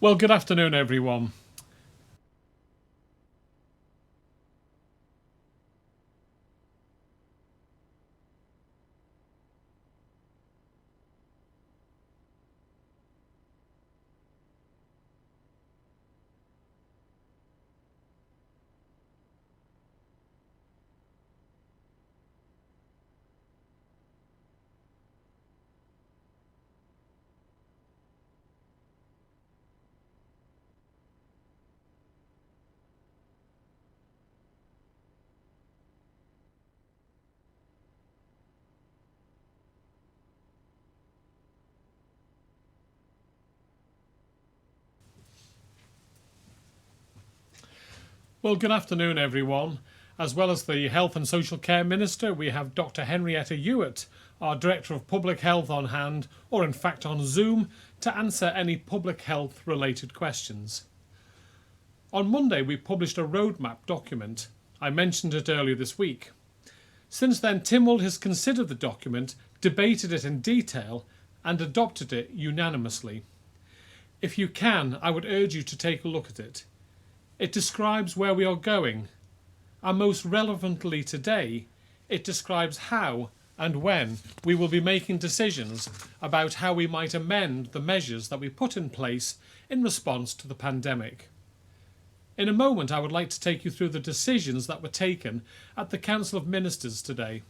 Well, good afternoon, everyone. Well, good afternoon, everyone. As well as the Health and Social Care Minister, we have Dr. Henrietta Ewart, our Director of Public Health, on hand, or in fact on Zoom, to answer any public health related questions. On Monday, we published a roadmap document. I mentioned it earlier this week. Since then, Tynwald has considered the document, debated it in detail, and adopted it unanimously. If you can, I would urge you to take a look at it. It describes where we are going, and most relevantly today, it describes how and when we will be making decisions about how we might amend the measures that we put in place in response to the pandemic. In a moment, I would like to take you through the decisions that were taken at the Council of Ministers today.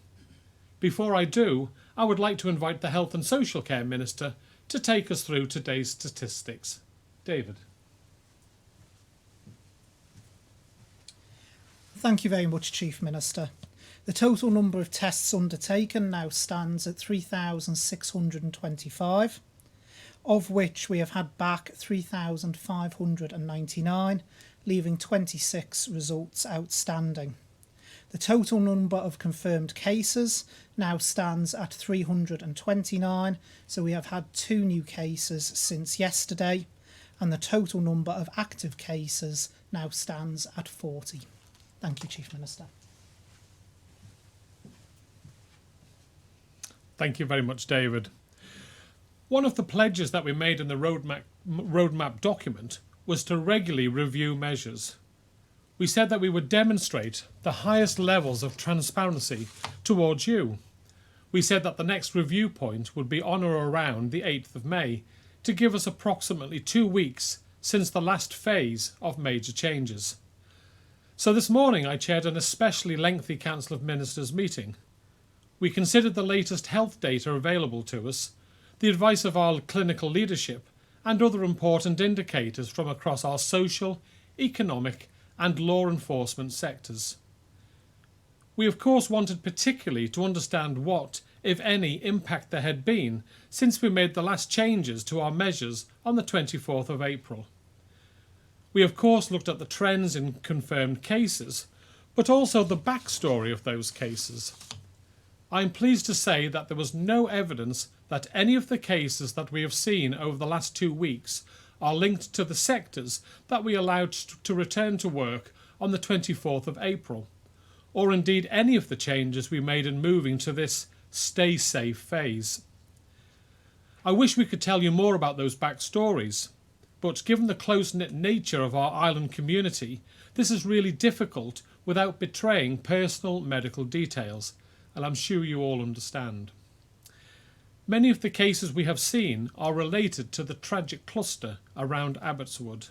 Before I do, I would like to invite the Health and Social Care Minister to take us through today's statistics. David. Thank you very much, Chief Minister. The total number of tests undertaken now stands at 3,625, of which we have had back 3,599, leaving 26 results outstanding. The total number of confirmed cases now stands at 329, so we have had 2 new cases since yesterday, and the total number of active cases now stands at 40. Thank you, Chief Minister. Thank you very much, David. One of the pledges that we made in the roadmap document was to regularly review measures. We said that we would demonstrate the highest levels of transparency towards you. We said that the next review point would be on or around the 8th of May to give us approximately 2 weeks since the last phase of major changes. So this morning I chaired an especially lengthy Council of Ministers meeting. We considered the latest health data available to us, the advice of our clinical leadership, and other important indicators from across our social, economic, and law enforcement sectors. We of course wanted particularly to understand what, if any, impact there had been since we made the last changes to our measures on the 24th of April. We of course looked at the trends in confirmed cases, but also the backstory of those cases. I am pleased to say that there was no evidence that any of the cases that we have seen over the last 2 weeks are linked to the sectors that we allowed to return to work on the 24th of April, or indeed any of the changes we made in moving to this stay safe phase. I wish we could tell you more about those backstories, but given the close-knit nature of our island community, this is really difficult without betraying personal medical details, and I'm sure you all understand. Many of the cases we have seen are related to the tragic cluster around Abbotswood.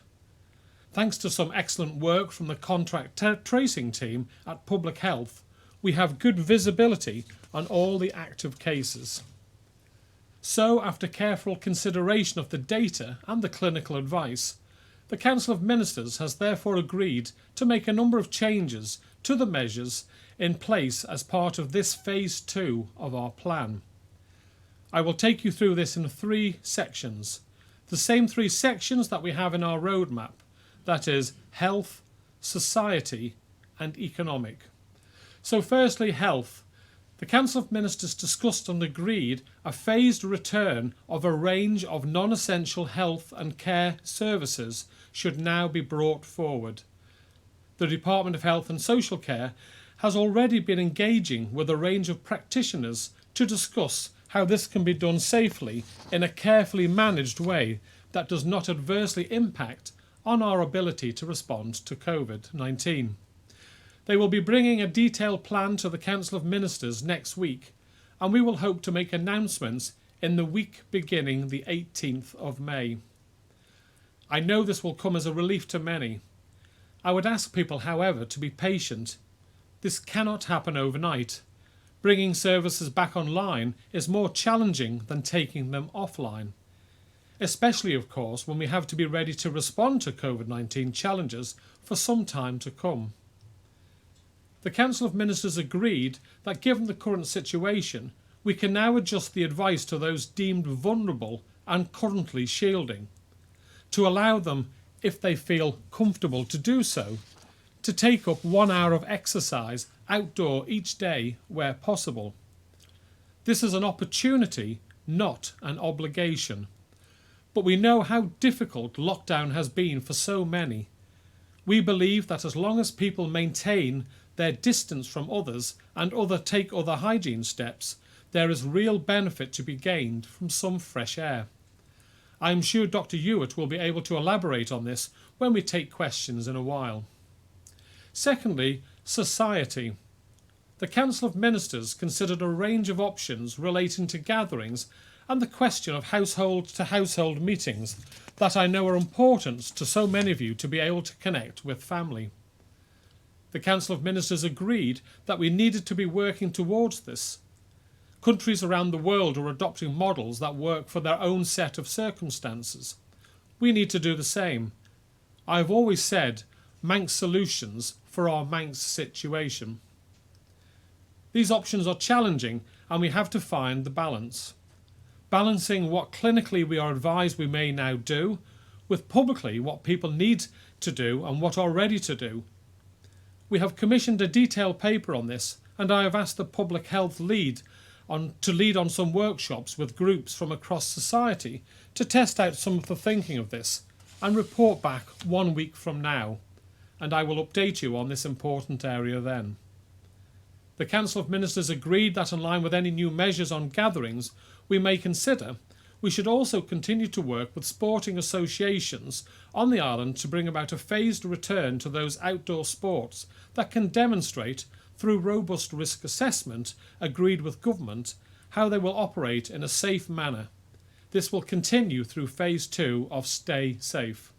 Thanks to some excellent work from the contract tracing team at Public Health, we have good visibility on all the active cases. So, after careful consideration of the data and the clinical advice, the Council of Ministers has therefore agreed to make a number of changes to the measures in place as part of this phase 2 of our plan. I will take you through this in 3 sections, the same 3 sections that we have in our roadmap, that is health, society and economic. So firstly, health. The Council of Ministers discussed and agreed a phased return of a range of non-essential health and care services should now be brought forward. The Department of Health and Social Care has already been engaging with a range of practitioners to discuss how this can be done safely in a carefully managed way that does not adversely impact on our ability to respond to COVID-19. They will be bringing a detailed plan to the Council of Ministers next week, and we will hope to make announcements in the week beginning the 18th of May. I know this will come as a relief to many. I would ask people, however, to be patient. This cannot happen overnight. Bringing services back online is more challenging than taking them offline, especially, of course, when we have to be ready to respond to COVID-19 challenges for some time to come. The Council of Ministers agreed that given the current situation, we can now adjust the advice to those deemed vulnerable and currently shielding, to allow them, if they feel comfortable to do so, to take up 1 hour of exercise outdoor each day where possible. This is an opportunity, not an obligation. But we know how difficult lockdown has been for so many. We believe that as long as people maintain their distance from others and take other hygiene steps, there is real benefit to be gained from some fresh air. I am sure Dr. Hewitt will be able to elaborate on this when we take questions in a while. Secondly, society. The Council of Ministers considered a range of options relating to gatherings and the question of household-to-household meetings that I know are important to so many of you to be able to connect with family. The Council of Ministers agreed that we needed to be working towards this. Countries around the world are adopting models that work for their own set of circumstances. We need to do the same. I have always said, Manx solutions for our Manx situation. These options are challenging and we have to find the balance. Balancing what clinically we are advised we may now do with publicly what people need to do and what are ready to do. We have commissioned a detailed paper on this, and I have asked the public health lead to lead on some workshops with groups from across society to test out some of the thinking of this and report back 1 week from now, and I will update you on this important area then. The Council of Ministers agreed that in line with any new measures on gatherings we may consider, we should also continue to work with sporting associations on the island to bring about a phased return to those outdoor sports that can demonstrate, through robust risk assessment agreed with government, how they will operate in a safe manner. This will continue through phase 2 of Stay Safe.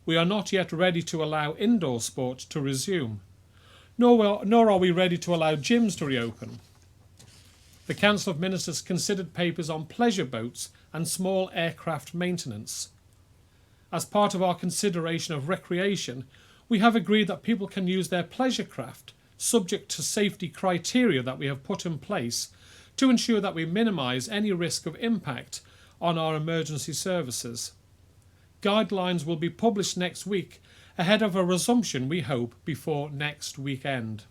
We are not yet ready to allow indoor sport to resume, nor are we ready to allow gyms to reopen. The Council of Ministers considered papers on pleasure boats and small aircraft maintenance. As part of our consideration of recreation, we have agreed that people can use their pleasure craft, subject to safety criteria that we have put in place, to ensure that we minimise any risk of impact on our emergency services. Guidelines will be published next week, ahead of a resumption, we hope, before next weekend.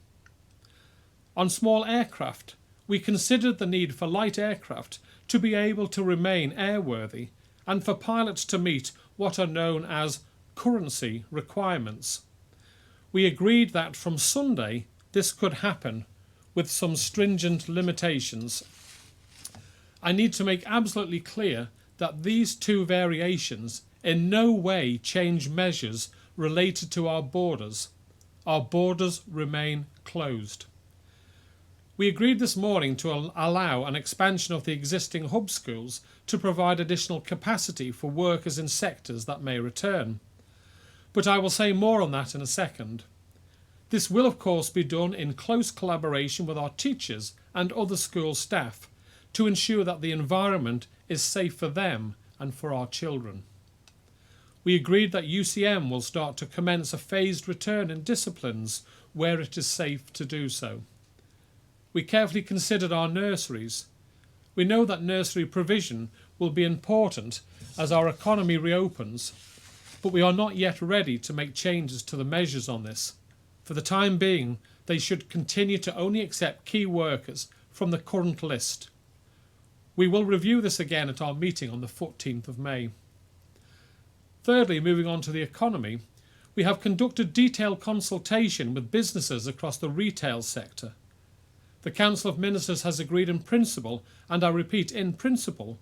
On small aircraft, we considered the need for light aircraft to be able to remain airworthy and for pilots to meet what are known as currency requirements. We agreed that from Sunday this could happen with some stringent limitations. I need to make absolutely clear that these two variations in no way change measures related to our borders. Our borders remain closed. We agreed this morning to allow an expansion of the existing hub schools to provide additional capacity for workers in sectors that may return. But I will say more on that in a second. This will of course be done in close collaboration with our teachers and other school staff to ensure that the environment is safe for them and for our children. We agreed that UCM will start to commence a phased return in disciplines where it is safe to do so. We carefully considered our nurseries. We know that nursery provision will be important as our economy reopens, but we are not yet ready to make changes to the measures on this. For the time being, they should continue to only accept key workers from the current list. We will review this again at our meeting on the 14th of May. Thirdly, moving on to the economy, we have conducted detailed consultation with businesses across the retail sector. The Council of Ministers has agreed in principle, and I repeat in principle,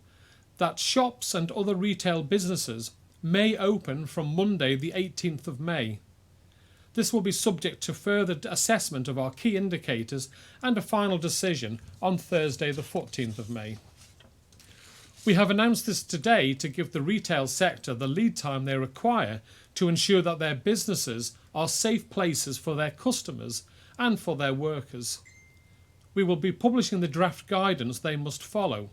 that shops and other retail businesses may open from Monday the 18th of May. This will be subject to further assessment of our key indicators and a final decision on Thursday the 14th of May. We have announced this today to give the retail sector the lead time they require to ensure that their businesses are safe places for their customers and for their workers. We will be publishing the draft guidance they must follow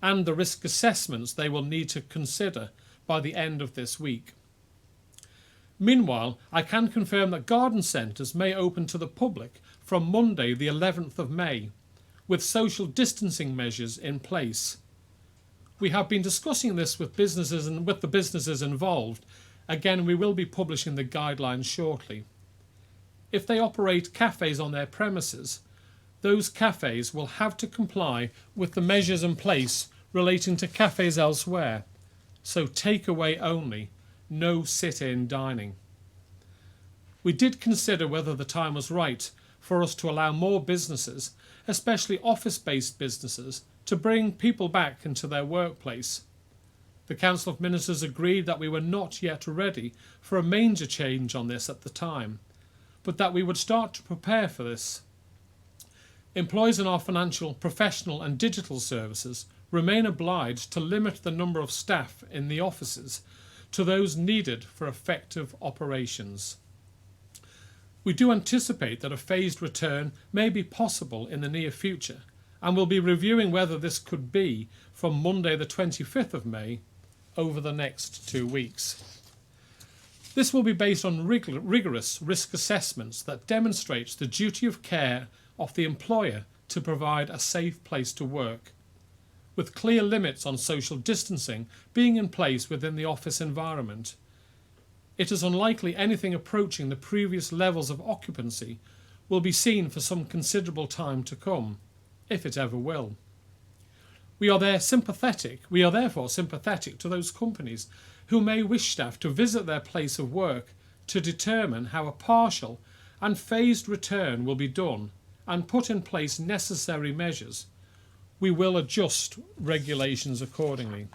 and the risk assessments they will need to consider by the end of this week. Meanwhile, I can confirm that garden centres may open to the public from Monday the 11th of May, with social distancing measures in place. We have been discussing this with businesses and with the businesses involved. Again, we will be publishing the guidelines shortly. If they operate cafes on their premises, those cafes will have to comply with the measures in place relating to cafes elsewhere, so takeaway only, no sit-in dining. We did consider whether the time was right for us to allow more businesses, especially office-based businesses, to bring people back into their workplace. The Council of Ministers agreed that we were not yet ready for a major change on this at the time, but that we would start to prepare for this. Employees in our financial, professional and digital services remain obliged to limit the number of staff in the offices to those needed for effective operations. We do anticipate that a phased return may be possible in the near future, and will be reviewing whether this could be from Monday the 25th of May over the next 2 weeks. This will be based on rigorous risk assessments that demonstrates the duty of care of the employer to provide a safe place to work, with clear limits on social distancing being in place within the office environment. It is unlikely anything approaching the previous levels of occupancy will be seen for some considerable time to come, if it ever will. We are therefore sympathetic to those companies who may wish staff to visit their place of work to determine how a partial and phased return will be done and put in place necessary measures. We will adjust regulations accordingly.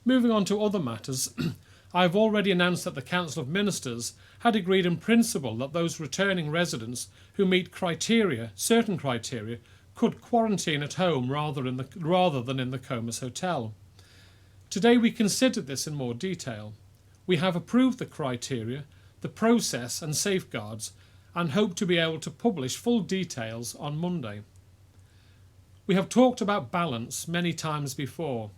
Moving on to other matters, I have already announced that the Council of Ministers had agreed in principle that those returning residents who meet certain criteria, could quarantine at home rather than in the Comus Hotel. Today we considered this in more detail. We have approved the criteria, the process and safeguards, and hope to be able to publish full details on Monday. We have talked about balance many times before.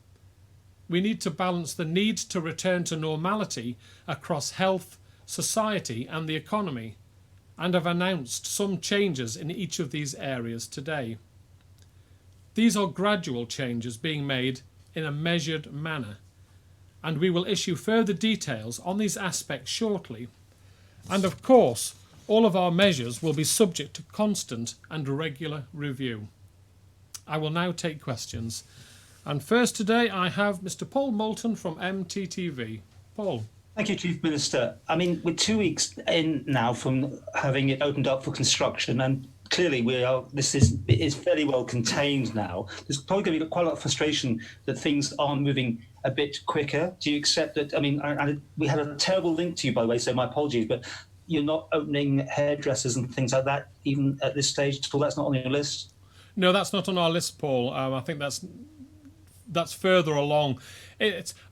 We need to balance the need to return to normality across health, society and the economy, and have announced some changes in each of these areas today. These are gradual changes being made in a measured manner, and we will issue further details on these aspects shortly. And of course, all of our measures will be subject to constant and regular review. I will now take questions. And first today I have Mr. Paul Moulton from MTTV. Paul. Thank you, Chief Minister. I mean, we're 2 weeks in now from having it opened up for construction, and clearly this is fairly well contained now. There's probably going to be quite a lot of frustration that things aren't moving a bit quicker. Do you accept that? I mean, we had a terrible link to you, by the way, so my apologies, but you're not opening hairdressers and things like that, even at this stage at all? That's not on your list? No, that's not on our list, Paul. I think that's further along.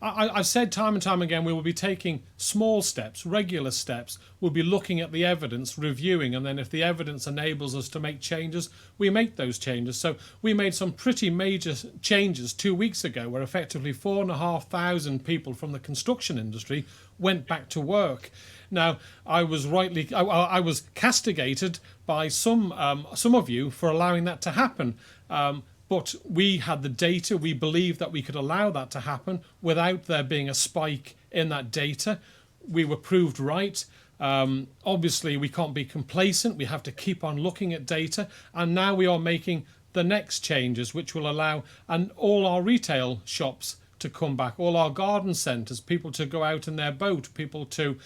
I've said time and time again, we will be taking small steps, regular steps. We'll be looking at the evidence, reviewing, and then if the evidence enables us to make changes, we make those changes. So we made some pretty major changes 2 weeks ago, where effectively 4,500 people from the construction industry went back to work. Now, I was castigated by some of you for allowing that to happen. But we had the data. We believed that we could allow that to happen without there being a spike in that data. We were proved right. Obviously, we can't be complacent. We have to keep on looking at data. And now we are making the next changes, which will allow all our retail shops to come back, all our garden centres, people to go out in their boat, people to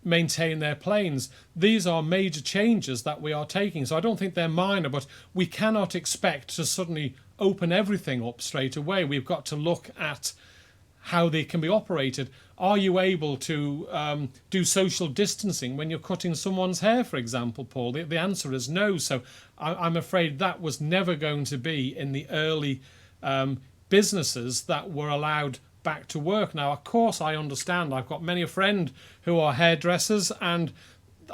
maintain their planes. These are major changes that we are taking. So I don't think they're minor, but we cannot expect to suddenly open everything up straight away. We've got to look at how they can be operated. Are you able to do social distancing when you're cutting someone's hair, for example, Paul? The answer is no. So I'm afraid that was never going to be in the early businesses that were allowed back to work. Now, of course, I understand. I've got many a friend who are hairdressers, and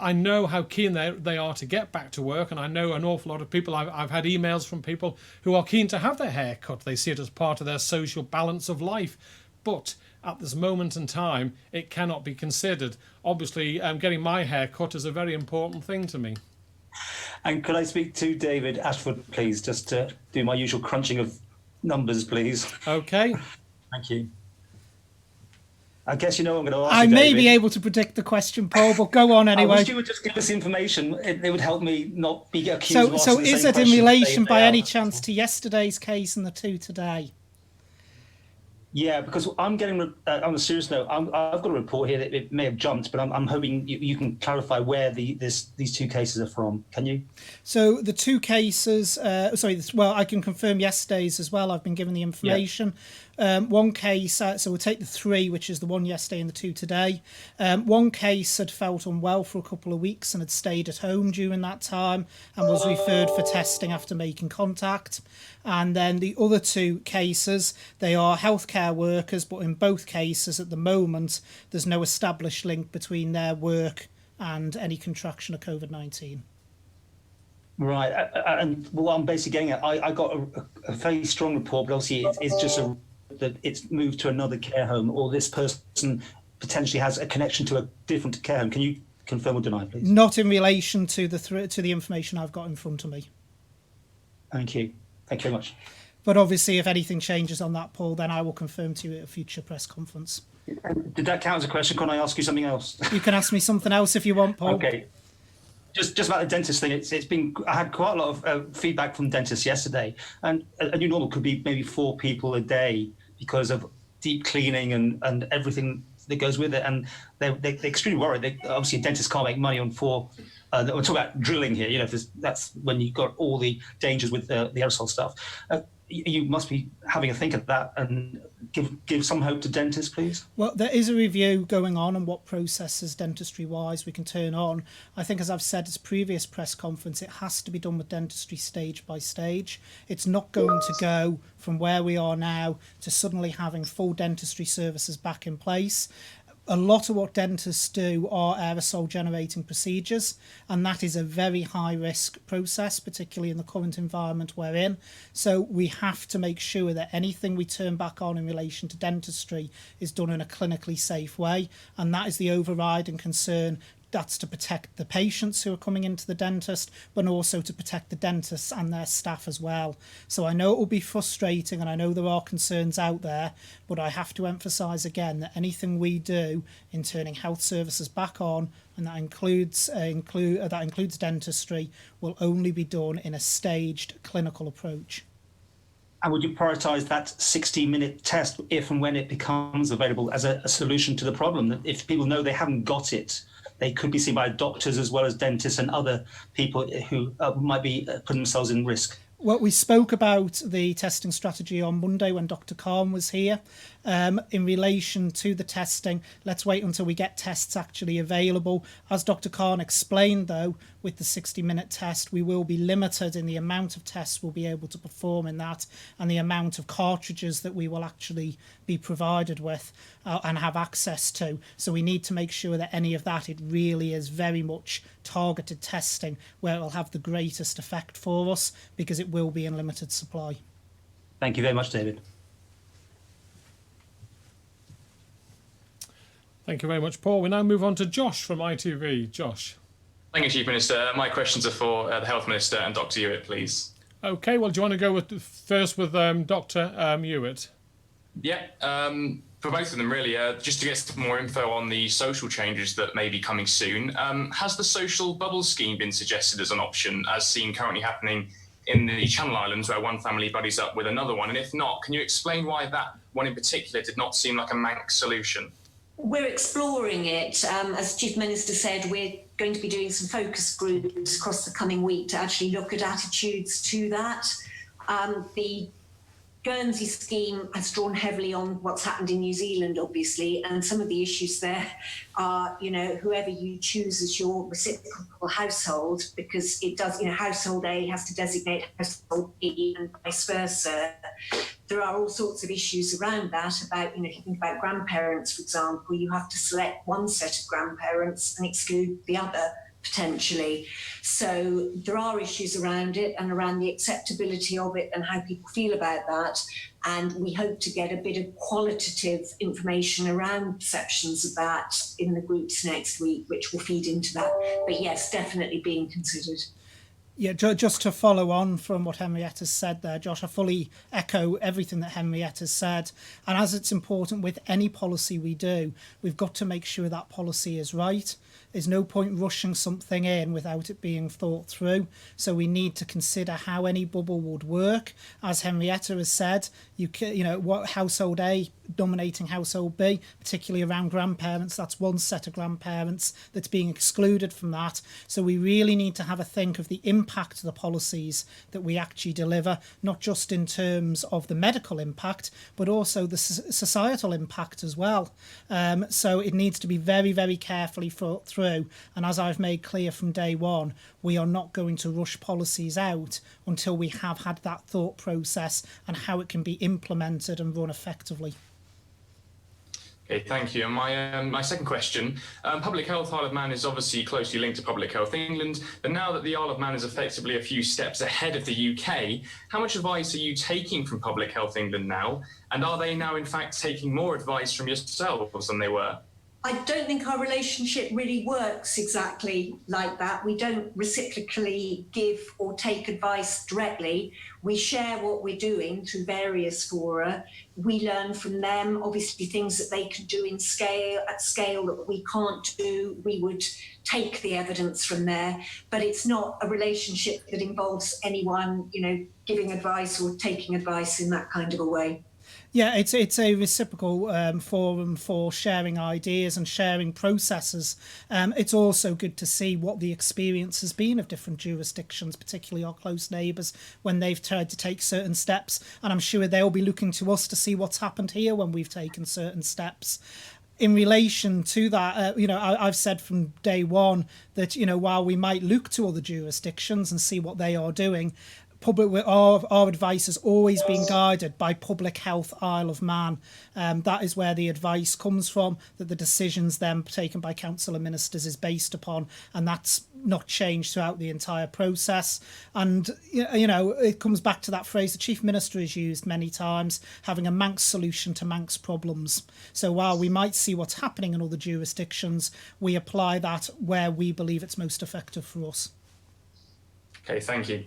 I know how keen they are to get back to work, and I know an awful lot of people. I've had emails from people who are keen to have their hair cut. They see it as part of their social balance of life. But at this moment in time, it cannot be considered. Obviously, getting my hair cut is a very important thing to me. And could I speak to David Ashford, please, just to do my usual crunching of numbers, please? Okay. Thank you. I guess you know what I'm going to ask I you, may David. be able to predict the question, Paul, but go on anyway. I wish you would just give us information. It would help me not be accused of So asking the is same it in question relation day by out. any chance to yesterday's case and the two today? Yeah, because I'm getting, on a serious note, I've got a report here that it may have jumped, but I'm hoping you can clarify where these two cases are from. Can you? So the two cases, I can confirm yesterday's as well. I've been given the information. One case, so we'll take the three, which is the one yesterday and the two today. One case had felt unwell for a couple of weeks and had stayed at home during that time and was referred for testing after making contact. And then the other two cases, they are healthcare workers, but in both cases at the moment, there's no established link between their work and any contraction of COVID-19. Right, and what I'm basically getting at, I got a very strong report, but obviously it's just that it's moved to another care home, or this person potentially has a connection to a different care home. Can you confirm or deny, please? Not in relation to the information I've got in front of me. Thank you. Thank you very much. But obviously, if anything changes on that, Paul, then I will confirm to you at a future press conference. Did that count as a question? Can I ask you something else? You can ask me something else if you want, Paul. Okay. Just about the dentist thing. It's been. I had quite a lot of feedback from dentists yesterday, and a new normal could be maybe 4 people a day because of deep cleaning and everything that goes with it. And they're extremely worried. Obviously, dentists can't make money on 4. We're talking about drilling here. You know, that's when you've got all the dangers with the aerosol stuff. You must be having a think of that and give some hope to dentists, please. Well, there is a review going on what processes dentistry-wise we can turn on. I think, as I've said at previous press conference, it has to be done with dentistry stage by stage. It's not going to go from where we are now to suddenly having full dentistry services back in place. A lot of what dentists do are aerosol generating procedures, and that is a very high risk process, particularly in the current environment we're in. So we have to make sure that anything we turn back on in relation to dentistry is done in a clinically safe way, and that is the overriding concern. That's to protect the patients who are coming into the dentist, but also to protect the dentists and their staff as well. So I know it will be frustrating, and I know there are concerns out there, but I have to emphasise again that anything we do in turning health services back on, and that includes dentistry, will only be done in a staged clinical approach. And would you prioritise that 60-minute test if and when it becomes available as a solution to the problem? That if people know they haven't got it, they could be seen by doctors as well as dentists and other people who might be putting themselves in risk. Well, we spoke about the testing strategy on Monday when Dr. Khan was here. In relation to the testing, let's wait until we get tests actually available. As Dr. Khan explained, though, with the 60-minute test, we will be limited in the amount of tests we'll be able to perform in that and the amount of cartridges that we will actually be provided with and have access to. So we need to make sure that any of that, it really is very much targeted testing where it will have the greatest effect for us, because it will be in limited supply. Thank you very much, David. Thank you very much, Paul. We now move on to Josh from ITV. Josh. Thank you, Chief Minister. My questions are for the Health Minister and Dr. Hewitt, please. Okay, well, do you want to go first with Dr. Hewitt? Yeah, for both of them, really. Just to get some more info on the social changes that may be coming soon. Has the social bubble scheme been suggested as an option, as seen currently happening in the Channel Islands, where one family buddies up with another one? And if not, can you explain why that one in particular did not seem like a Manx solution? We're exploring it. As Chief Minister said, we're going to be doing some focus groups across the coming week to actually look at attitudes to that. The Guernsey scheme has drawn heavily on what's happened in New Zealand, obviously, and some of the issues there are, whoever you choose as your reciprocal household, because it does, household A has to designate household B and vice versa. There are all sorts of issues around that about, if you think about grandparents, for example, you have to select one set of grandparents and exclude the other, potentially. So there are issues around it and around the acceptability of it and how people feel about that. And we hope to get a bit of qualitative information around perceptions of that in the groups next week, which will feed into that. But yes, definitely being considered. Yeah, just to follow on from what Henrietta said there, Josh, I fully echo everything that Henrietta said. And as it's important with any policy we do, we've got to make sure that policy is right. There's no point rushing something in without it being thought through. So we need to consider how any bubble would work. As Henrietta has said, what household A dominating household B, particularly around grandparents, that's one set of grandparents that's being excluded from that. So we really need to have a think of the impact of the policies that we actually deliver, not just in terms of the medical impact, but also the societal impact as well. So it needs to be very, very carefully thought through. And as I've made clear from day one, we are not going to rush policies out until we have had that thought process and how it can be implemented and run effectively. Okay, thank you. And my second question, Public Health Isle of Man is obviously closely linked to Public Health England, but now that the Isle of Man is effectively a few steps ahead of the UK, how much advice are you taking from Public Health England now? And are they now in fact taking more advice from yourselves than they were? I don't think our relationship really works exactly like that. We don't reciprocally give or take advice directly. We share what we're doing through various fora. We learn from them, obviously things that they can do at scale that we can't do. We would take the evidence from there, but it's not a relationship that involves anyone, giving advice or taking advice in that kind of a way. Yeah, it's a reciprocal forum for sharing ideas and sharing processes. It's also good to see what the experience has been of different jurisdictions, particularly our close neighbours, when they've tried to take certain steps. And I'm sure they'll be looking to us to see what's happened here when we've taken certain steps. In relation to that, I've said from day one that, while we might look to other jurisdictions and see what they are doing, our advice has always been guided by Public Health Isle of Man. That is where the advice comes from, that the decisions then taken by Council of Ministers is based upon, and that's not changed throughout the entire process. And, it comes back to that phrase the Chief Minister has used many times, having a Manx solution to Manx problems. So while we might see what's happening in other jurisdictions, we apply that where we believe it's most effective for us. Okay, thank you.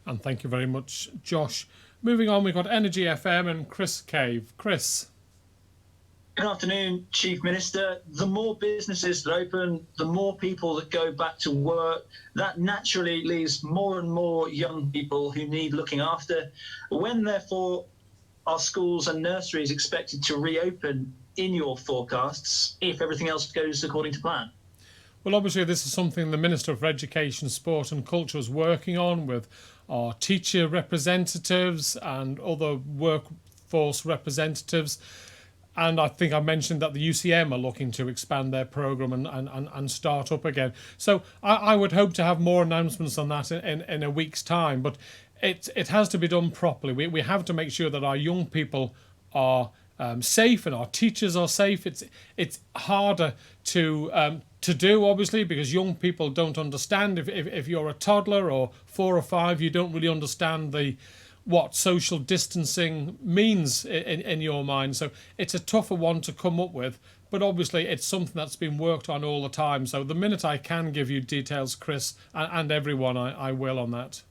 And thank you very much, Josh. Moving on, we've got Energy FM and Chris Cave. Chris. Good afternoon, Chief Minister. The more businesses that open, the more people that go back to work. That naturally leaves more and more young people who need looking after. When, therefore, are schools and nurseries expected to reopen in your forecasts if everything else goes according to plan? Well, obviously, this is something the Minister for Education, Sport and Culture is working on with our teacher representatives and other workforce representatives. And I think I mentioned that the UCM are looking to expand their programme and start up again. So I would hope to have more announcements on that in a week's time. But it has to be done properly. We have to make sure that our young people are safe and our teachers are safe. It's harder to do, obviously, because young people don't understand. If you're a toddler or 4 or 5, you don't really understand what social distancing means in your mind. So it's a tougher one to come up with. But obviously, it's something that's been worked on all the time. So the minute I can give you details, Chris, and everyone, I will on that.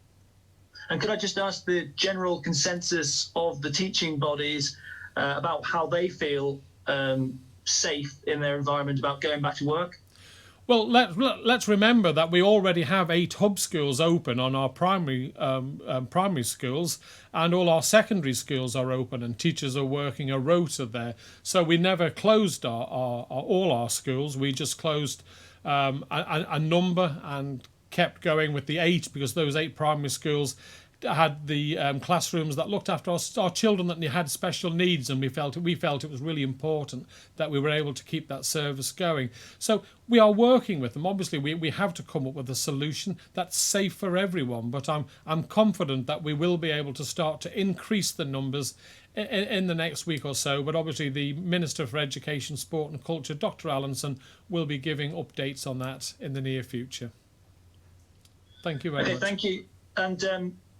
And could I just ask the general consensus of the teaching bodies about how they feel safe in their environment about going back to work? Well, let's remember that we already have 8 hub schools open on our primary schools, and all our secondary schools are open, and teachers are working a rota there. So we never closed all our schools. We just closed a number and kept going with the 8, because those 8 primary schools had the classrooms that looked after our children that had special needs, and we felt it was really important that we were able to keep that service going. So we are working with them. Obviously, we have to come up with a solution that's safe for everyone, but I'm confident that we will be able to start to increase the numbers in the next week or so. But obviously, the Minister for Education, Sport and Culture, Dr. Allinson, will be giving updates on that in the near future. Thank you very much. Thank you. And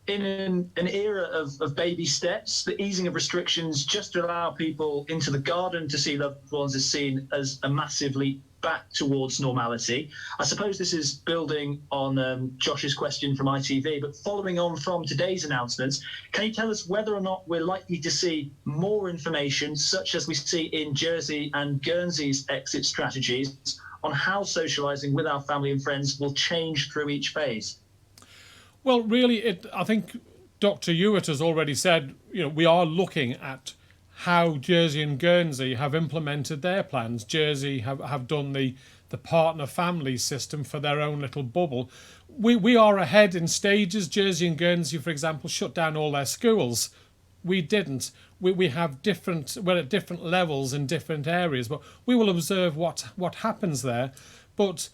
in an era of baby steps, the easing of restrictions just to allow people into the garden to see loved ones is seen as a massive leap back towards normality. I suppose this is building on Josh's question from ITV, but following on from today's announcements, can you tell us whether or not we're likely to see more information, such as we see in Jersey and Guernsey's exit strategies, on how socialising with our family and friends will change through each phase? Well, really, I think Dr. Hewitt has already said, we are looking at how Jersey and Guernsey have implemented their plans. Jersey have done the partner family system for their own little bubble. We are ahead in stages. Jersey and Guernsey, for example, shut down all their schools. We didn't. We're at different levels in different areas, but we will observe what happens there. But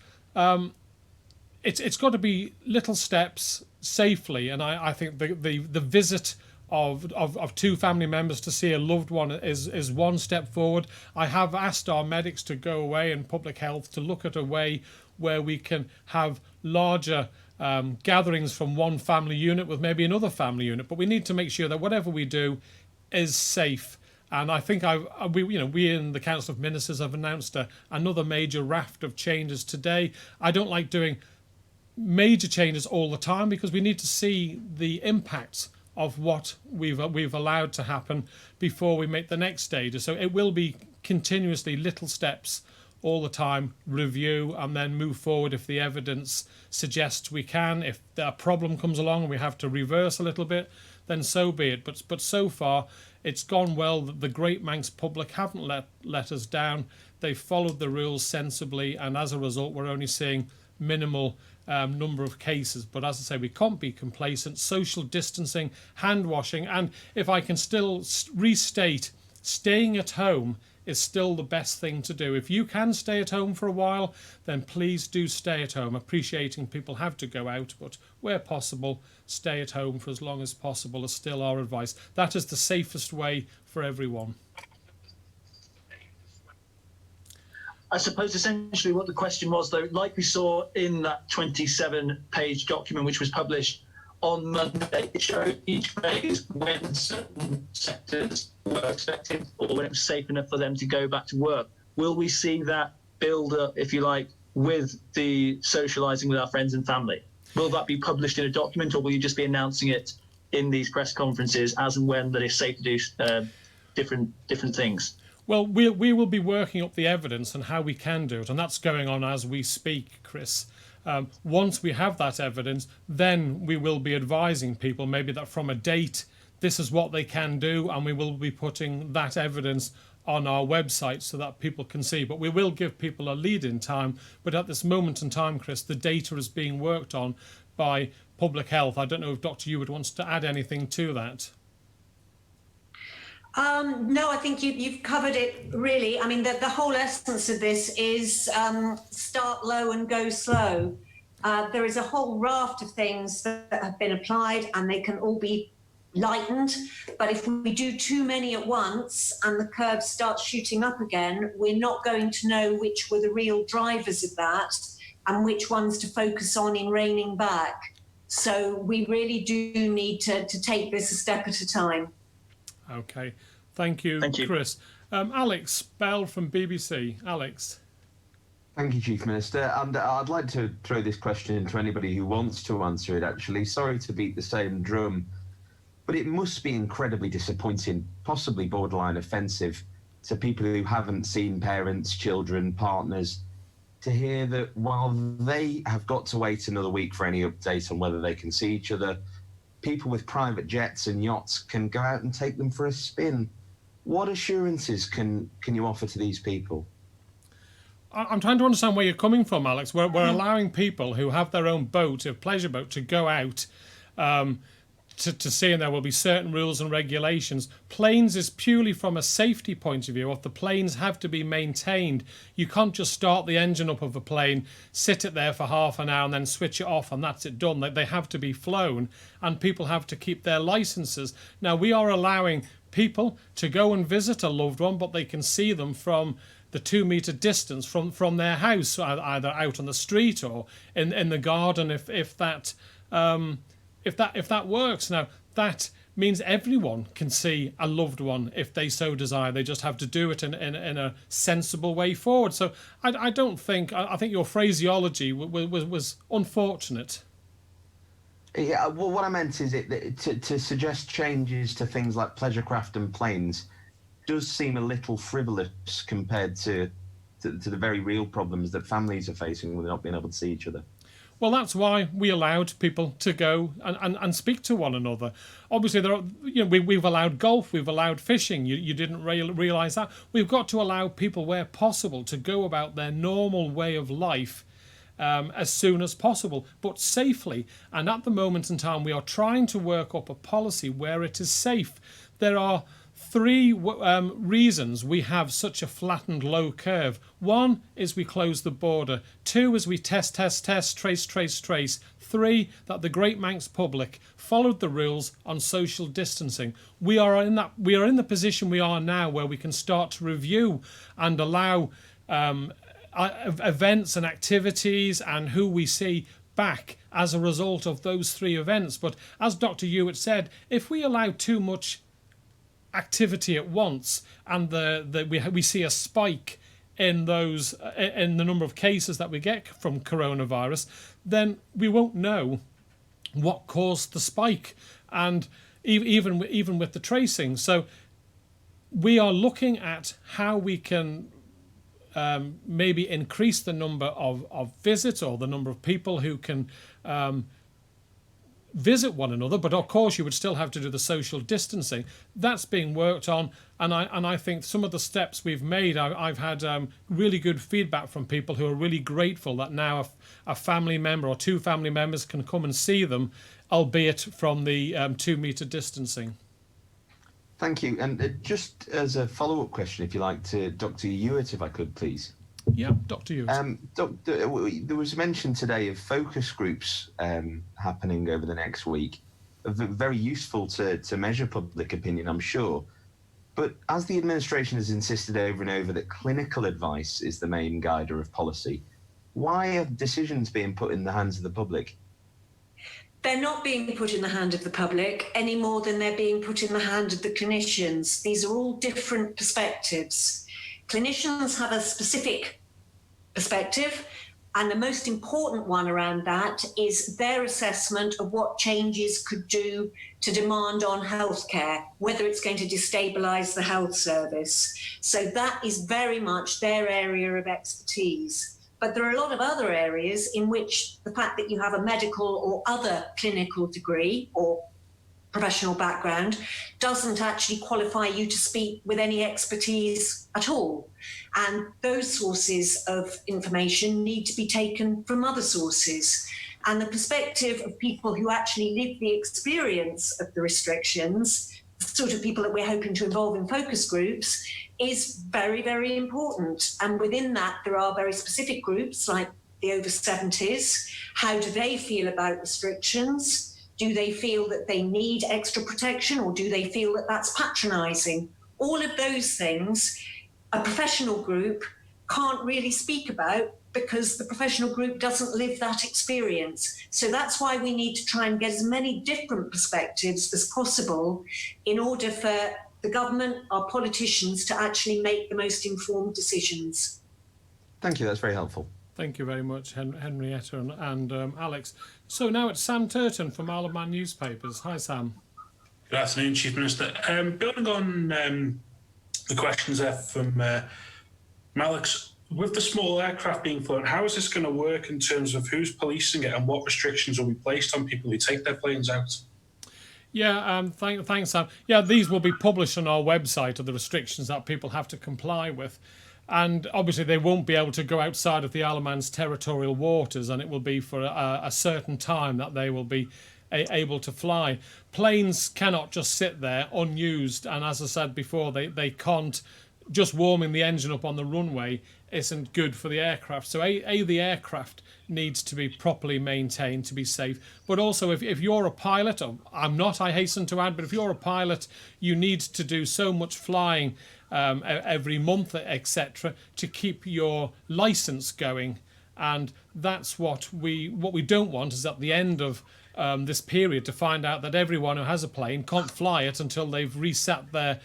it's got to be little steps safely, and I think the visit of 2 family members to see a loved one is one step forward. I have asked our medics to go away and public health to look at a way where we can have larger gatherings from one family unit with maybe another family unit, but we need to make sure that whatever we do is safe. And I think we in the Council of Ministers have announced another major raft of changes today. I don't like doing major changes all the time, because we need to see the impacts of what we've allowed to happen before we make the next stage. So it will be continuously little steps all the time, review, and then move forward if the evidence suggests we can. If a problem comes along and we have to reverse a little bit, then so be it. But so far, it's gone well. The Great Manx public haven't let us down. They've followed the rules sensibly, and as a result, we're only seeing minimal number of cases. But as I say, we can't be complacent. Social distancing, hand washing, and if I can still restate, staying at home is still the best thing to do. If you can stay at home for a while, then please do stay at home. Appreciating people have to go out, but where possible, stay at home for as long as possible is still our advice. That is the safest way for everyone. I suppose essentially what the question was, though, like we saw in that 27-page document which was published on Monday, it showed each phase when certain sectors were expected or when it was safe enough for them to go back to work. Will we see that build up, if you like, with the socialising with our friends and family? Will that be published in a document, or will you just be announcing it in these press conferences as and when that it's safe to do different things? Well, we will be working up the evidence and how we can do it, and that's going on as we speak, Chris. Once we have that evidence, then we will be advising people maybe that from a date, this is what they can do, and we will be putting that evidence on our website so that people can see. But we will give people a lead in time. But at this moment in time, Chris, the data is being worked on by Public Health. I don't know if Dr. Hewitt wants to add anything to that. No, I think you've covered it really. I mean, the whole essence of this is start low and go slow. There is a whole raft of things that have been applied, and they can all be lightened. But if we do too many at once and the curve starts shooting up again, we're not going to know which were the real drivers of that and which ones to focus on in reining back. So we really do need to take this a step at a time. Okay, thank you, Chris. Alex Bell from BBC. Alex. Thank you, Chief Minister. And I'd like to throw this question to anybody who wants to answer it, actually. Sorry to beat the same drum, but it must be incredibly disappointing, possibly borderline offensive, to people who haven't seen parents, children, partners to hear that while they have got to wait another week for any update on whether they can see each other, people with private jets and yachts can go out and take them for a spin. What assurances can you offer to these people? I'm trying to understand where you're coming from, Alex. We're allowing people who have their own boat, a pleasure boat, to go out to sea, and there will be certain rules and regulations. Planes is purely from a safety point of view. If the planes have to be maintained, you can't just start the engine up of a plane, sit it there for half an hour and then switch it off and that's it done. They have to be flown, and people have to keep their licenses. Now, we are allowing people to go and visit a loved one, but they can see them from the 2 metre distance from their house, either out on the street or in the garden, if that works. Now, that means everyone can see a loved one if they so desire. They just have to do it in a sensible way forward. So I think your phraseology was unfortunate. Yeah, well, what I meant is to suggest changes to things like pleasure craft and planes does seem a little frivolous compared to the very real problems that families are facing with not being able to see each other. Well, that's why we allowed people to go and speak to one another. Obviously, we've allowed golf, we've allowed fishing. You didn't realise that. We've got to allow people, where possible, to go about their normal way of life as soon as possible, but safely. And at the moment in time, we are trying to work up a policy where it is safe. There are 3 reasons we have such a flattened low curve. 1 is we close the border. 2 is we test, trace. 3, that the Great Manx public followed the rules on social distancing. We are in the position we are now where we can start to review and allow events and activities and who we see back as a result of those 3 events. But as Dr. Hewitt said, if we allow too much activity at once and we see a spike in the number of cases that we get from coronavirus, then we won't know what caused the spike, and even with the tracing. So we are looking at how we can maybe increase the number of visits or the number of people who can visit one another, but of course you would still have to do the social distancing. That's being worked on, and I think some of the steps we've made, I've had really good feedback from people who are really grateful that now a family member or 2 family members can come and see them, albeit from the 2 metre distancing. Thank you. And just as a follow-up question, if you like, to Dr. Hewitt, if I could, please. Yeah, Dr. Hewitt. There was mention today of focus groups happening over the next week. Very useful to measure public opinion, I'm sure. But as the administration has insisted over and over that clinical advice is the main guider of policy, why are decisions being put in the hands of the public? They're not being put in the hand of the public any more than they're being put in the hand of the clinicians. These are all different perspectives. Clinicians have a specific perspective, and the most important one around that is their assessment of what changes could do to demand on healthcare, whether it's going to destabilise the health service. So that is very much their area of expertise. But there are a lot of other areas in which the fact that you have a medical or other clinical degree or professional background doesn't actually qualify you to speak with any expertise at all. And those sources of information need to be taken from other sources. And the perspective of people who actually live the experience of the restrictions, the sort of people that we're hoping to involve in focus groups, is very, very important. And within that, there are very specific groups like the over 70s. How do they feel about restrictions? Do they feel that they need extra protection, or do they feel that that's patronising? All of those things a professional group can't really speak about because the professional group doesn't live that experience. So that's why we need to try and get as many different perspectives as possible in order for the government, our politicians, to actually make the most informed decisions. Thank you, that's very helpful. Thank you very much, Henrietta and Alex. So now it's Sam Turton from Isle of Man Newspapers. Hi, Sam. Good afternoon, Chief Minister. Building on the questions there from Alex, With the small aircraft being flown, how is this going to work in terms of who's policing it and what restrictions will be placed on people who take their planes out? Yeah, thanks, Sam. Yeah, these will be published on our website, of the restrictions that people have to comply with. And obviously they won't be able to go outside of the Isle of Man's territorial waters, and it will be for a certain time that they will be able to fly. Planes cannot just sit there unused, and as I said before, they can't. Just warming the engine up on the runway isn't good for the aircraft. So the aircraft needs to be properly maintained to be safe. But also, if you're a pilot, or I'm not, I hasten to add, but if you're a pilot, you need to do so much flying every month, etc., to keep your license going. And that's what we don't want, is at the end of this period to find out that everyone who has a plane can't fly it until they've reset their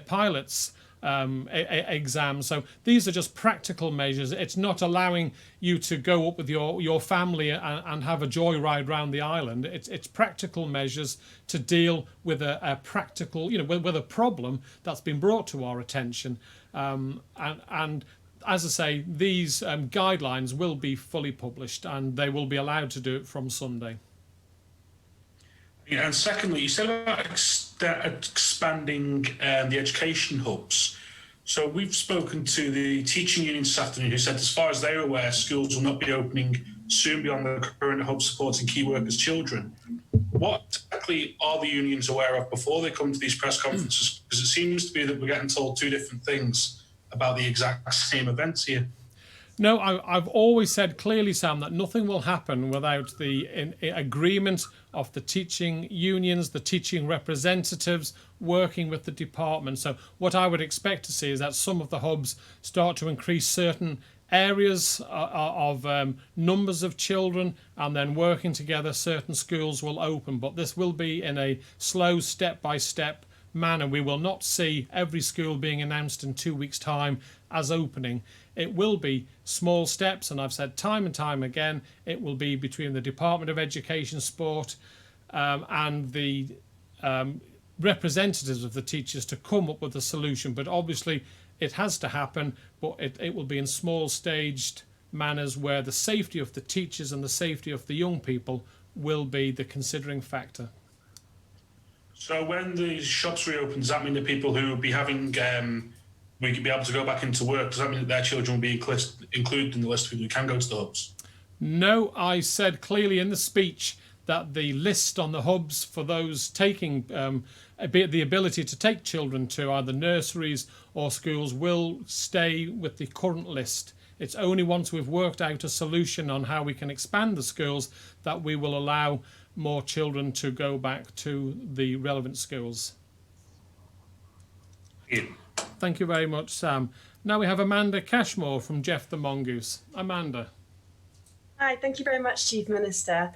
pilots exam. So these are just practical measures. It's not allowing you to go up with your family and have a joyride around the island. It's practical measures to deal with a practical, with a problem that's been brought to our attention. And as I say, these guidelines will be fully published, and they will be allowed to do it from Sunday. And secondly, you said about expanding the education hubs. So we've spoken to the teaching union this afternoon, who said, as far as they're aware, schools will not be opening soon beyond the current hub supporting key workers' children. What exactly are the unions aware of before they come to these press conferences? Because it seems to be that we're getting told two different things about the exact same events here. No, I've always said clearly, Sam, that nothing will happen without the agreement of the teaching unions, the teaching representatives working with the department. So what I would expect to see is that some of the hubs start to increase certain areas of numbers of children, and then working together, certain schools will open. But this will be in a slow, step-by-step manner. We will not see every school being announced in 2 weeks' time as opening. It will be small steps, and I've said time and time again, it will be between the Department of Education, Sport and the representatives of the teachers to come up with a solution. But obviously it has to happen, but it will be in small staged manners where the safety of the teachers and the safety of the young people will be the considering factor. So when the shops reopen, does that mean that people who will be having we could be able to go back into work? Does that mean that their children will be included in the list of people who can go to the hubs? No, I said clearly in the speech that the list on the hubs for those taking the ability to take children to either nurseries or schools will stay with the current list. It's only once we've worked out a solution on how we can expand the schools that we will allow more children to go back to the relevant schools. Thank you very much, Sam. Now we have Amanda Cashmore from Jeff the Mongoose. Amanda. Hi, thank you very much, Chief Minister.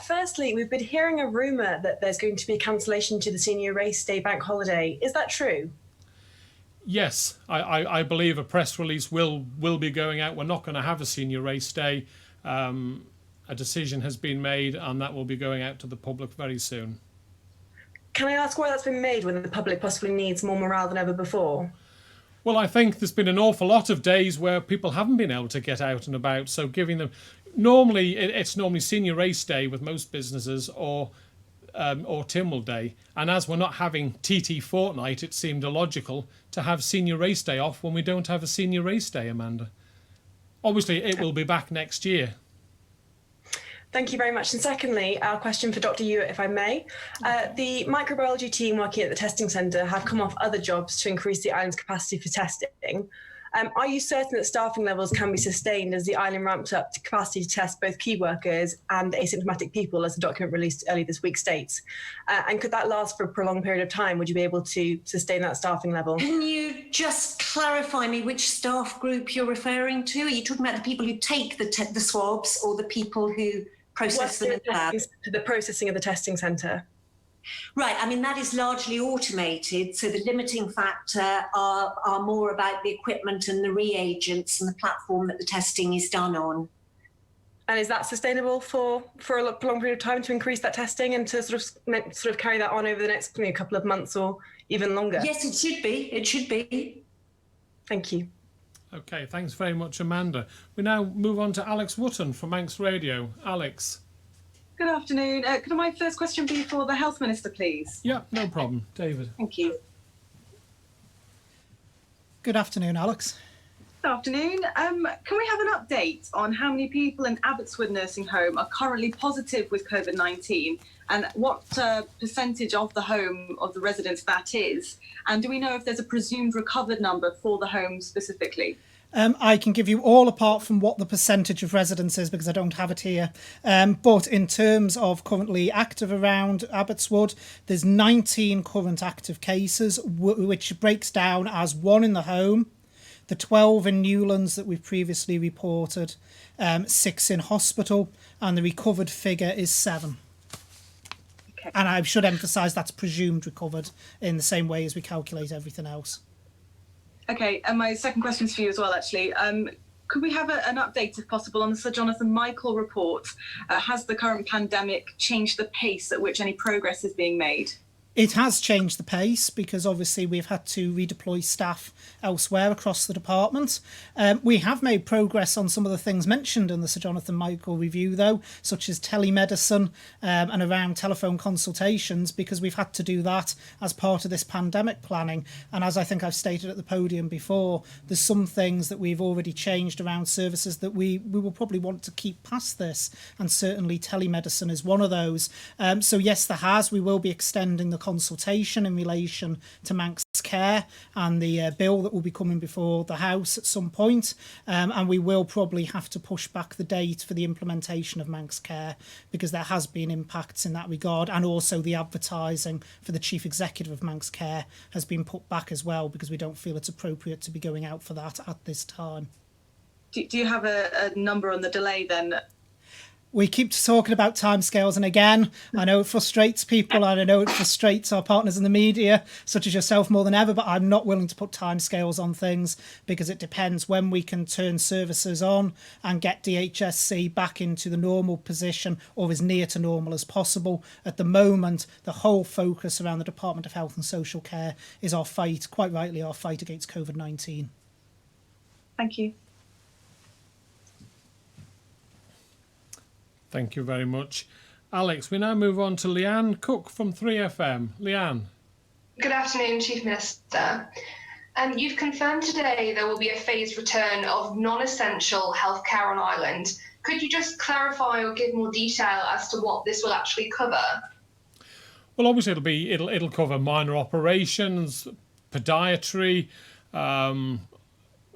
Firstly, we've been hearing a rumour that there's going to be a cancellation to the Senior Race Day bank holiday. Is that true? Yes, I believe a press release will be going out. We're not going to have a Senior Race Day. A decision has been made, and that will be going out to the public very soon. Can I ask why that's been made when the public possibly needs more morale than ever before? Well, I think there's been an awful lot of days where people haven't been able to get out and about, so giving them... Normally, it's normally Senior Race Day with most businesses, or Tynwald Day. And as we're not having TT Fortnight, it seemed illogical to have Senior Race Day off when we don't have a Senior Race Day, Amanda. Obviously, it will be back next year. Thank you very much. And secondly, our question for Dr. Ewart, if I may. The microbiology team working at the testing centre have come off other jobs to increase the island's capacity for testing. Are you certain that staffing levels can be sustained as the island ramps up to capacity to test both key workers and asymptomatic people, as the document released earlier this week states? And could that last for a prolonged period of time? Would you be able to sustain that staffing level? Can you just clarify me which staff group you're referring to? Are you talking about the people who take the swabs, or the people who process them in the lab? The processing of the testing centre. Right, I mean, that is largely automated, so the limiting factor are more about the equipment and the reagents and the platform that the testing is done on. And is that sustainable for a long period of time to increase that testing and to sort of carry that on over the next couple of months or even longer? Yes, it should be. It should be. Thank you. Okay, thanks very much, Amanda. We now move on to Alex Wotton from Manx Radio. Alex. Good afternoon. Could my first question be for the Health Minister, please? Yeah, no problem. David. Thank you. Good afternoon, Alex. Good afternoon. Can we have an update on how many people in Abbotswood Nursing Home are currently positive with COVID-19 and what percentage of the home, of the residents that is? And do we know if there's a presumed recovered number for the home specifically? I can give you all apart from what the percentage of residents is because I don't have it here. But in terms of currently active around Abbotswood, there's 19 current active cases, which breaks down as 1 in the home, the 12 in Newlands that we've previously reported, 6 in hospital, and the recovered figure is 7. Okay. And I should emphasise that's presumed recovered in the same way as we calculate everything else. Okay, and my second question is for you as well, actually. Could we have an update, if possible, on the Sir Jonathan Michael report? Has the current pandemic changed the pace at which any progress is being made? It has changed the pace because obviously we've had to redeploy staff elsewhere across the department. We have made progress on some of the things mentioned in the Sir Jonathan Michael review, though, such as telemedicine and around telephone consultations, because we've had to do that as part of this pandemic planning. And as I think I've stated at the podium before, there's some things that we've already changed around services that we will probably want to keep past this. And certainly telemedicine is one of those. So yes, there has. We will be extending the consultation in relation to Manx Care and the bill that will be coming before the House at some point, and we will probably have to push back the date for the implementation of Manx Care because there has been impacts in that regard, and also the advertising for the Chief Executive of Manx Care has been put back as well because we don't feel it's appropriate to be going out for that at this time. Do you have a number on the delay then? We keep talking about timescales, and again, I know it frustrates people, and I know it frustrates our partners in the media, such as yourself, more than ever, but I'm not willing to put timescales on things because it depends when we can turn services on and get DHSC back into the normal position or as near to normal as possible. At the moment, the whole focus around the Department of Health and Social Care is our fight, quite rightly, our fight against COVID-19. Thank you. Thank you very much. Alex, we now move on to Leanne Cook from 3FM. Leanne. Good afternoon, Chief Minister. You've confirmed today there will be a phased return of non-essential healthcare on Ireland. Could you just clarify or give more detail as to what this will actually cover? Well, obviously it'll cover minor operations, podiatry,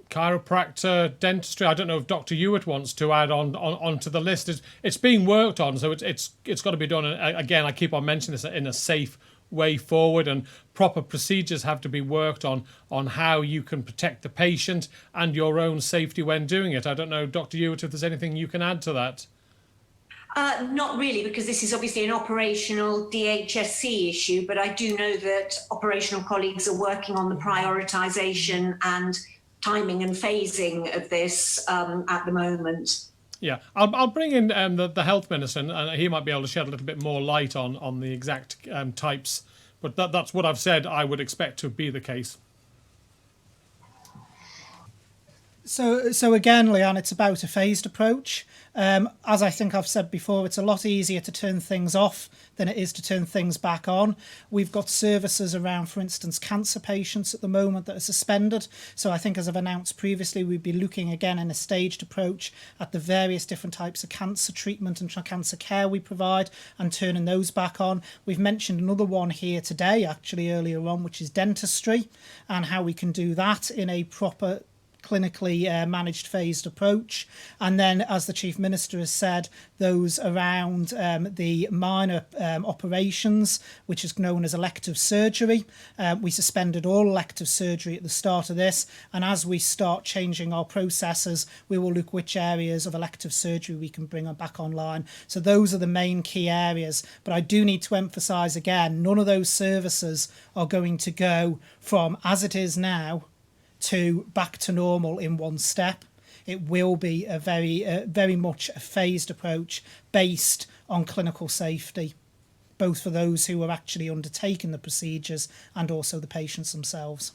chiropractor, dentistry. I don't know if Dr. Hewitt wants to add onto the list. It's being worked on, so it's got to be done. And again, I keep on mentioning this in a safe way forward, and proper procedures have to be worked on how you can protect the patient and your own safety when doing it. I don't know, Dr. Hewitt, if there's anything you can add to that. Not really, because this is obviously an operational DHSC issue, but I do know that operational colleagues are working on the prioritisation and timing and phasing of this at the moment. Yeah, I'll bring in the Health Minister, and he might be able to shed a little bit more light on the exact types. But that's what I've said I would expect to be the case. So again, Leanne, it's about a phased approach. As I think I've said before, it's a lot easier to turn things off than it is to turn things back on. We've got services around, for instance, cancer patients at the moment that are suspended. So I think, as I've announced previously, we'd be looking again in a staged approach at the various different types of cancer treatment and cancer care we provide and turning those back on. We've mentioned another one here today, actually earlier on, which is dentistry, and how we can do that in a proper clinically managed phased approach. And then, as the Chief Minister has said, those around the minor operations, which is known as elective surgery. We suspended all elective surgery at the start of this, and as we start changing our processes, we will look which areas of elective surgery we can bring back online. So those are the main key areas, but I do need to emphasise again, none of those services are going to go from as it is now to back to normal in one step. It will be a very much a phased approach based on clinical safety, both for those who are actually undertaking the procedures and also the patients themselves.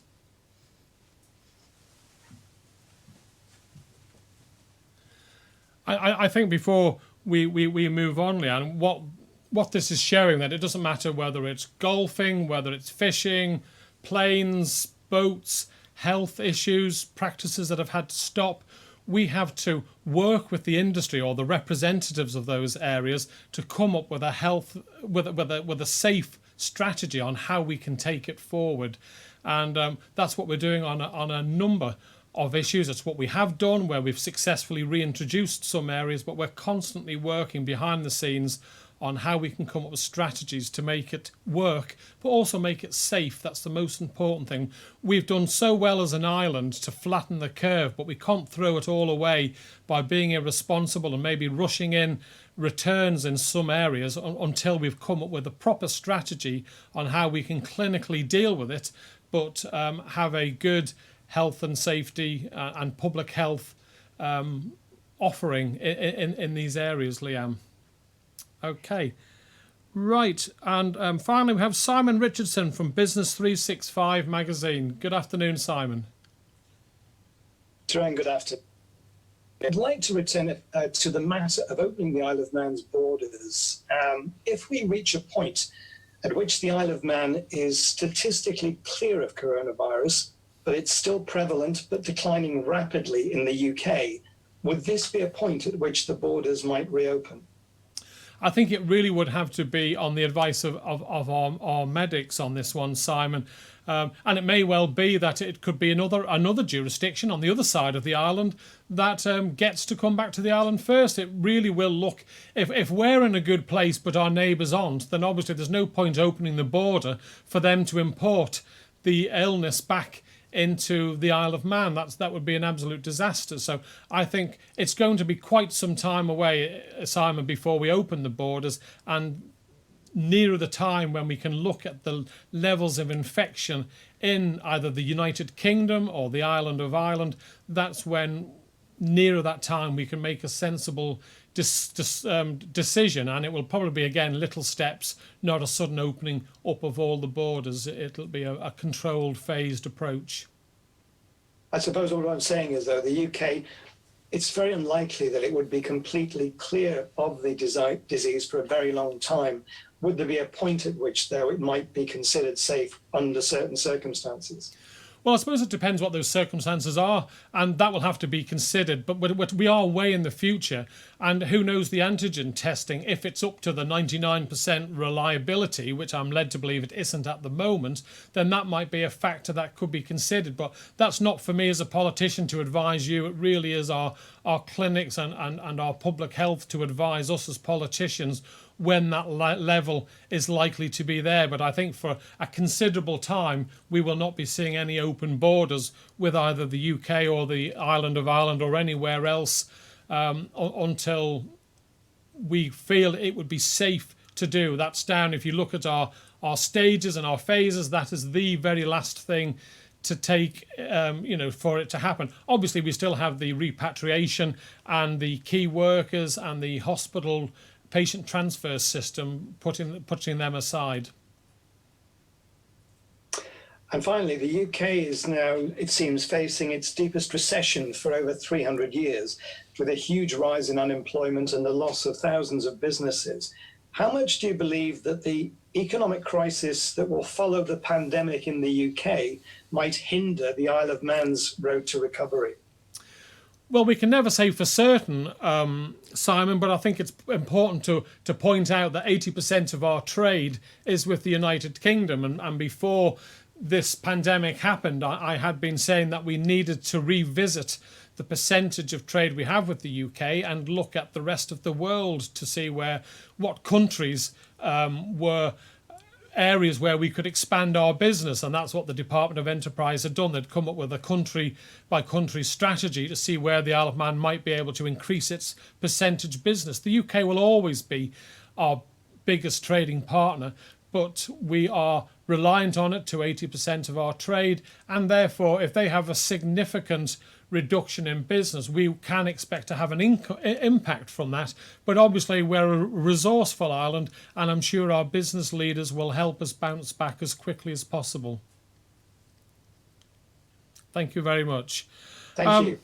I think before we move on, Leanne, what this is showing, that it doesn't matter whether it's golfing, whether it's fishing, planes, boats, health issues, practices that have had to stop. We have to work with the industry or the representatives of those areas to come up with a safe strategy on how we can take it forward. And that's what we're doing on a number of issues. It's what we have done, where we've successfully reintroduced some areas, but we're constantly working behind the scenes on how we can come up with strategies to make it work, but also make it safe. That's the most important thing. We've done so well as an island to flatten the curve, but we can't throw it all away by being irresponsible and maybe rushing in returns in some areas until we've come up with a proper strategy on how we can clinically deal with it, but have a good health and safety and public health offering in these areas, Liam. Okay, right, and finally we have Simon Richardson from Business 365 magazine. Good afternoon, Simon. Good afternoon. I'd like to return to the matter of opening the Isle of Man's borders. If we reach a point at which the Isle of Man is statistically clear of coronavirus, but it's still prevalent but declining rapidly in the UK, would this be a point at which the borders might reopen? I think it really would have to be on the advice of our medics on this one, Simon. And it may well be that it could be another jurisdiction on the other side of the island that gets to come back to the island first. It really will look, if we're in a good place but our neighbours aren't, then obviously there's no point opening the border for them to import the illness back into the Isle of Man. That would be an absolute disaster. So I think it's going to be quite some time away, Simon, before we open the borders, and nearer the time when we can look at the levels of infection in either the United Kingdom or the island of Ireland, that's when, nearer that time, we can make a sensible decision, and it will probably be, again, little steps, not a sudden opening up of all the borders. It'll be a controlled, phased approach. I suppose what I'm saying is, though, the UK, it's very unlikely that it would be completely clear of the disease for a very long time. Would there be a point at which, though, it might be considered safe under certain circumstances? Well, I suppose it depends what those circumstances are, and that will have to be considered. But we are way in the future, and who knows the antigen testing, if it's up to the 99% reliability, which I'm led to believe it isn't at the moment, then that might be a factor that could be considered. But that's not for me as a politician to advise you. It really is our clinics and our public health to advise us as politicians when that level is likely to be there. But I think for a considerable time, we will not be seeing any open borders with either the UK or the island of Ireland or anywhere else until we feel it would be safe to do. That's down, if you look at our stages and our phases, that is the very last thing to take, for it to happen. Obviously, we still have the repatriation and the key workers and the hospital patient transfer system, putting them aside. And finally, the UK is now, it seems, facing its deepest recession for over 300 years, with a huge rise in unemployment and the loss of thousands of businesses. How much do you believe that the economic crisis that will follow the pandemic in the UK might hinder the Isle of Man's road to recovery? Well, we can never say for certain, Simon, but I think it's important to point out that 80% of our trade is with the United Kingdom. And before this pandemic happened, I had been saying that we needed to revisit the percentage of trade we have with the UK and look at the rest of the world to see what countries were areas where we could expand our business, and that's what the Department of Enterprise had done. They'd come up with a country by country strategy to see where the Isle of Man might be able to increase its percentage business. The UK will always be our biggest trading partner, but we are reliant on it to 80% of our trade, and therefore if they have a significant reduction in business, we can expect to have an impact from that. But obviously we're a resourceful island, and I'm sure our business leaders will help us bounce back as quickly as possible. Thank you very much. Thank you.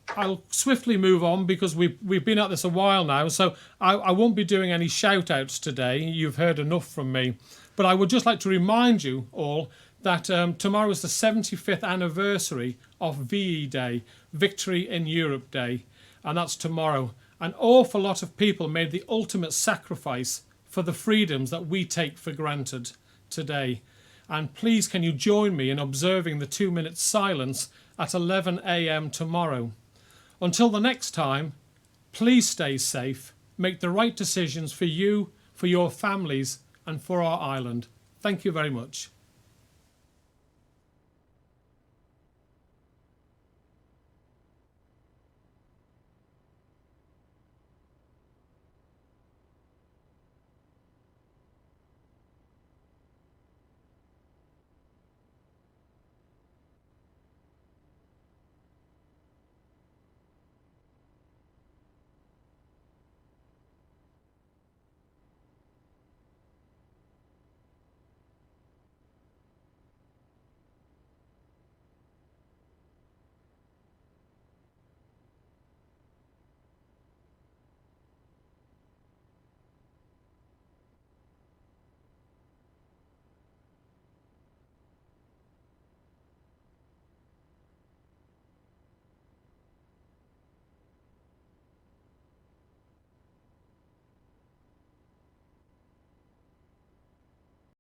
I'll swiftly move on because we've been at this a while now, so I won't be doing any shout outs today. You've heard enough from me. But I would just like to remind you all that tomorrow is the 75th anniversary of VE Day, Victory in Europe Day, and that's tomorrow. An awful lot of people made the ultimate sacrifice for the freedoms that we take for granted today. And please can you join me in observing the 2-minute silence at 11 a.m. tomorrow. Until the next time, please stay safe, make the right decisions for you, for your families, and for our island. Thank you very much.